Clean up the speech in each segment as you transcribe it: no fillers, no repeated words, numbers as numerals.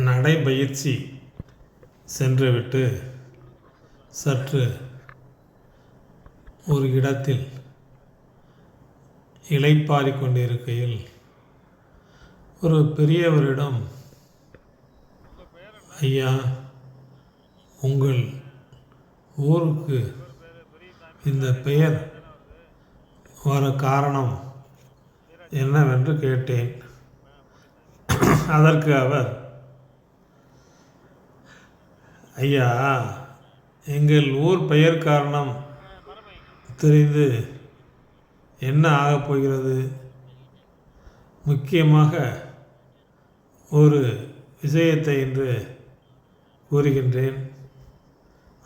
நடைபயிற்சி சென்றுவிட்டு சற்று ஒரு இடத்தில் இளைப்பாறிக் கொண்டிருக்கையில் ஒரு பெரியவரிடம், ஐயா, உங்கள் ஊருக்கு இந்த பெயர் வர காரணம் என்னவென்று கேட்டேன். அதற்கு அவர், ஐயா, எங்கள் ஊர் பெயர் காரணம் தெரிந்து என்ன ஆகப் போகிறது? முக்கியமாக ஒரு விஷயத்தை இன்று கூறுகின்றேன்.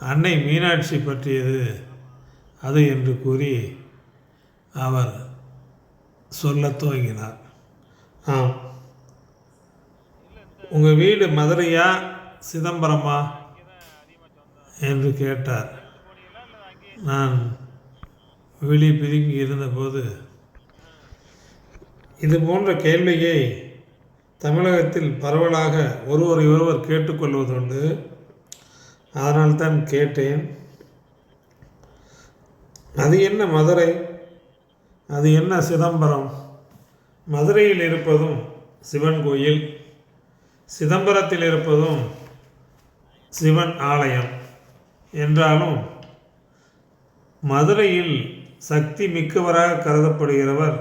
அன்னை மீனாட்சி பற்றியது அது என்று கூறி அவர் சொல்லத் துவங்கினார். ஆம், உங்கள் வீடு மதுரையா சிதம்பரமா என்று கேட்டார். நான் விழி பிதுங்கி இருந்தபோது, இது போன்ற கேள்வியை தமிழகத்தில் பரவலாக ஒருவர் கேட்டுக்கொள்வதுண்டு. அதனால்தான் கேட்டேன். அது என்ன மதுரை, அது என்ன சிதம்பரம்? மதுரையில் இருப்பதும் சிவன் கோயில், சிதம்பரத்தில் இருப்பதும் சிவன் ஆலயம் என்றாலும் மதுரையில் சக்தி மிக்கவராக கருதப்படுகிறவர்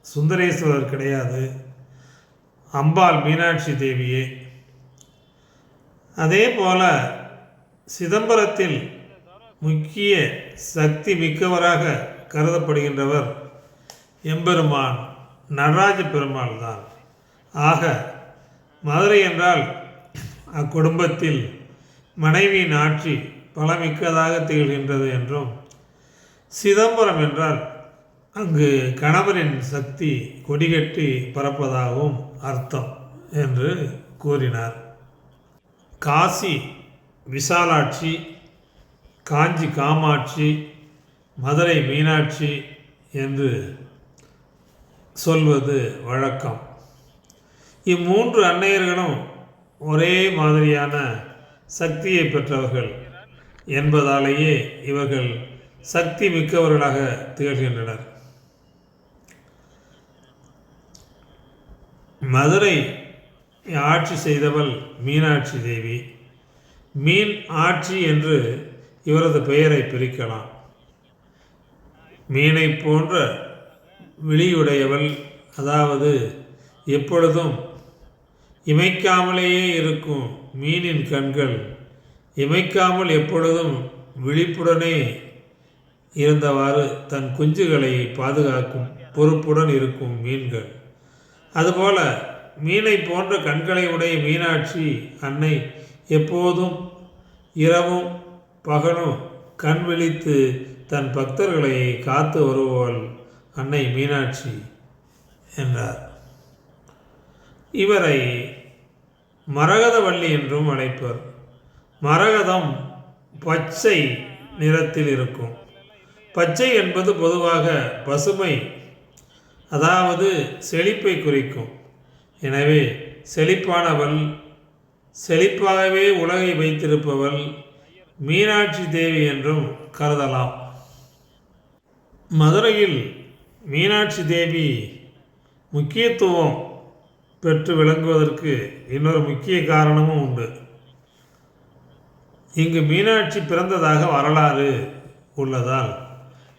சுந்தரேஸ்வரர் கிடையாது, அம்பாள் மீனாட்சி தேவியே. அதே போல சிதம்பரத்தில் முக்கிய சக்தி மிக்கவராக கருதப்படுகின்றவர் எம்பெருமான் நடராஜ பெருமாள் தான். ஆக மதுரை என்றால் அக்குடும்பத்தில் மனைவியின் ஆட்சி பலமிக்கதாக திகழ்கின்றது என்றும், சிதம்பரம் என்றால் அங்கு கணவரின் சக்தி கொடிகட்டி பறப்பதாகவும் அர்த்தம் என்று கூறினார். காசி விசாலாட்சி, காஞ்சி காமாட்சி, மதுரை மீனாட்சி என்று சொல்வது வழக்கம். இம்மூன்று அன்னையர்களும் ஒரே மாதிரியான சக்தியை பெற்றவர்கள் என்பதாலேயே இவர்கள் சக்தி மிக்கவர்களாக திகழ்கின்றனர். மதுரை ஆட்சி செய்தவள் மீனாட்சி தேவி. மீன் ஆட்சி என்று இவரது பெயரை பிரிக்கலாம். மீனை போன்ற விழியுடையவள், அதாவது எப்பொழுதும் இமைக்காமலேயே இருக்கும் மீனின் கண்கள் இமைக்காமல் எப்பொழுதும் விழிப்புடனே இருந்தவாறு தன் குஞ்சுகளை பாதுகாக்கும் பொறுப்புடன் இருக்கும் மீன்கள். அதுபோல மீனை போன்ற கண்களை உடைய மீனாட்சி அன்னை எப்போதும் இரவும் பகலும் கண் விழித்து தன் பக்தர்களை காத்து வருபவள் அன்னை மீனாட்சி என்றார். இவரை மரகதவள்ளி என்றும் அழைப்பர். மரகதம் பச்சை நிறத்தில் இருக்கும். பச்சை என்பது பொதுவாக பசுமை, அதாவது செழிப்பை குறிக்கும். எனவே செழிப்பானவள், செழிப்பாகவே உலகை வைத்திருப்பவள் மீனாட்சி தேவி என்றும் கருதலாம். மதுரையில் மீனாட்சி தேவி முக்கியத்துவம் பெற்று விளங்குவதற்கு இன்னொரு முக்கிய காரணமும் உண்டு. இங்கு மீனாட்சி பிறந்ததாக வரலாறு உள்ளதால்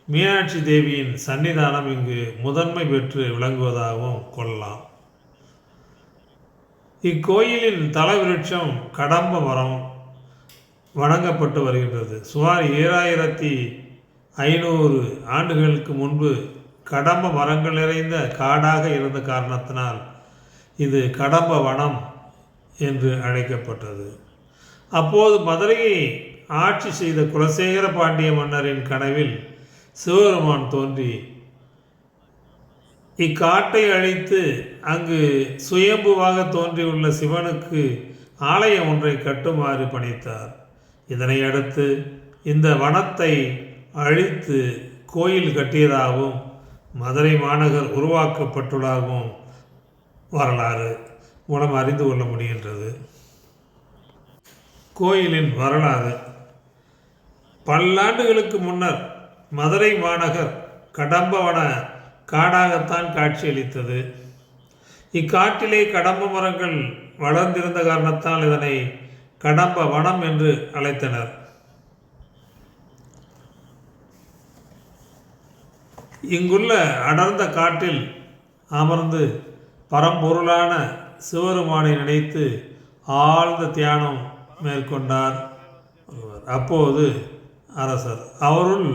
மீனாட்சி தேவியின் சன்னிதானம் இங்கு முதன்மை பெற்று விளங்குவதாகவும் கொள்ளலாம். இக்கோயிலின் தலவிருட்சம் கடம்ப மரம் வணங்கப்பட்டு வருகின்றது. சுமார் 7500 ஆண்டுகளுக்கு முன்பு கடம்ப மரங்கள் நிறைந்த காடாக இருந்த காரணத்தினால் இது கடம்ப வனம் என்று அழைக்கப்பட்டது. அப்போது மதுரையை ஆட்சி செய்த குலசேகர பாண்டிய மன்னரின் கனவில் சிவபெருமான் தோன்றி இக்காட்டை அழித்து அங்கு சுயம்புவாக தோன்றியுள்ள சிவனுக்கு ஆலயம் ஒன்றை கட்டுமாறு பணித்தார். இதனை அடுத்து இந்த வனத்தை அழித்து கோயில் கட்டியதாகவும் மதுரை மாநகர் உருவாக்கப்பட்டுள்ளதாகவும் வரலாறு. மூலம் அறிந்து கொள்ள முடிகின்றது. கோயிலின் வரலாறு. பல்லாண்டுகளுக்கு முன்னர் மதுரை மாநகர் கடம்பவன காடாகத்தான் காட்சியளித்தது. இக்காட்டிலே கடம்ப மரங்கள் வளர்ந்திருந்த காரணத்தால் இதனை கடம்ப வனம் என்று அழைத்தனர். இங்குள்ள அடர்ந்த காட்டில் அமர்ந்து பரம்பொருளான சிவருமானை நினைத்து ஆழ்ந்த தியானம் மேற்கொண்டார். அப்போது அரசர் அவருள்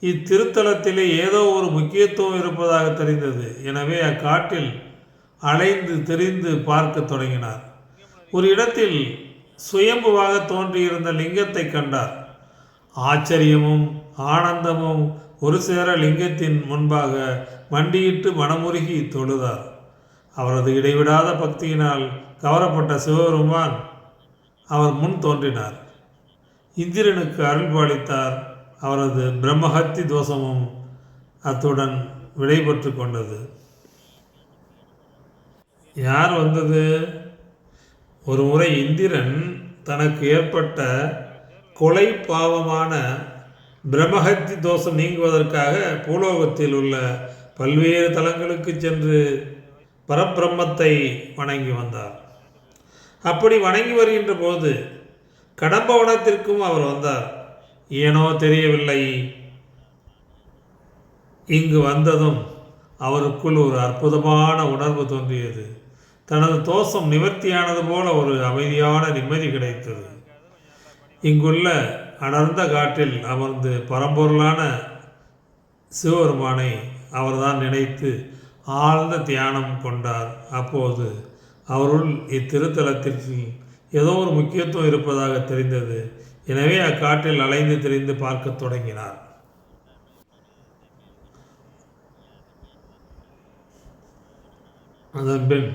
இத்திருத்தலத்திலே ஏதோ ஒரு முக்கியத்துவம் இருப்பதாக தெரிந்தது. எனவே அக்காட்டில் அலைந்து தெரிந்து பார்க்க தொடங்கினார். ஒரு இடத்தில் சுயம்புவாக தோன்றியிருந்த லிங்கத்தை கண்டார். ஆச்சரியமும் ஆனந்தமும் ஒரு சேர லிங்கத்தின் முன்பாக மண்டியிட்டு மனமுருகி தொழுதார். அவரது இடைவிடாத பக்தியினால் கவரப்பட்ட சிவபெருமான் அவர் முன் தோன்றினார். இந்திரனுக்கு அருள்பாலித்தார். அவரது பிரம்மஹத்தி தோஷமும் அத்துடன் விடைபெற்று கொண்டது. யார் வந்தது? ஒரு முறை இந்திரன் தனக்கு ஏற்பட்ட கொலை பாவமான பிரம்மஹத்தி தோஷம் நீங்குவதற்காக பூலோகத்தில் உள்ள பல்வேறு தலங்களுக்கு சென்று பரபிரம்மத்தை வணங்கி வந்தார். அப்படி வணங்கி வருகின்ற போது கடம்பவனத்திற்கும் அவர் வந்தார். ஏனோ தெரியவில்லை, இங்கு வந்ததும் அவருக்குள் ஒரு அற்புதமான உணர்வு தோன்றியது. தனது தோஷம் நிவர்த்தியானது போல ஒரு அமைதியான நிம்மதி கிடைத்தது. இங்குள்ள அடர்ந்த காட்டில் அமர்ந்து பரம்பொருளான சிவபெருமானை அவர்தான் நினைத்து ஆழ்ந்த தியானம் கொண்டார். அப்போது அவருள் இத்திருத்தலத்திற்கு ஏதோ ஒரு முக்கியத்துவம் இருப்பதாக தெரிந்தது. எனவே அக்காட்டில் அலைந்து திரிந்து பார்க்க தொடங்கினார். அதன்பின்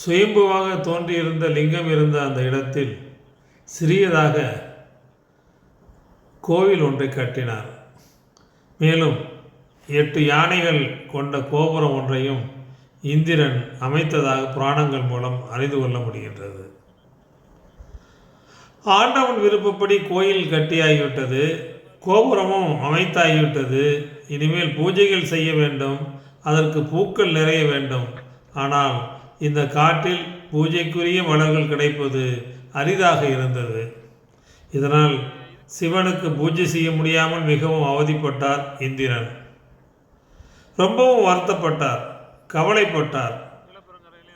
சுயம்புவாக தோன்றியிருந்த லிங்கம் இருந்த அந்த இடத்தில் சிறியதாக கோவில் ஒன்றை கட்டினார். மேலும் 8 யானைகள் கொண்ட கோபுரம் ஒன்றையும் இந்திரன் அமைத்ததாக புராணங்கள் மூலம் அறிந்து கொள்ள முடிகின்றது. ஆண்டவன் விருப்பப்படி கோயில் கட்டியாகிவிட்டது, கோபுரமும் அமைத்தாகிவிட்டது. இனிமேல் பூஜைகள் செய்ய வேண்டும், அதற்கு பூக்கள் நிறைய வேண்டும். ஆனால் இந்த காட்டில் பூஜைக்குரிய மலர்கள் கிடைப்பது அரிதாக இருந்தது. இதனால் சிவனுக்கு பூஜை செய்ய முடியாமல் மிகவும் அவதிப்பட்டார் இந்திரன். ரொம்பவும் வருத்தப்பட்டார், கவலைப்பட்டார்.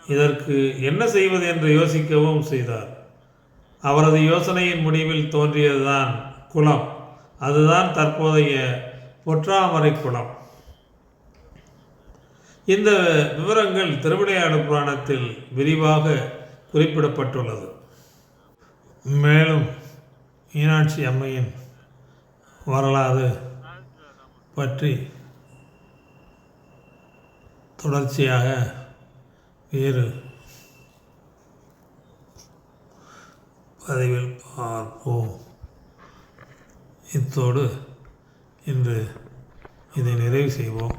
இதற்கு என்ன செய்வது என்று யோசிக்கவும் செய்தார். அவரது யோசனையின் முடிவில் தோன்றியதுதான் குளம். அதுதான் தற்போதைய பொற்றாமரை குளம். இந்த விவரங்கள் திருவிளையாடல் புராணத்தில் விரிவாக குறிப்பிடப்பட்டுள்ளது. மேலும் மீனாட்சி அம்மையின் வரலாறு பற்றி தொடர்ச்சியாக வேறு பதிவில் பார்ப்போம். இத்தோடு இன்று இதை நிறைவு செய்வோம்.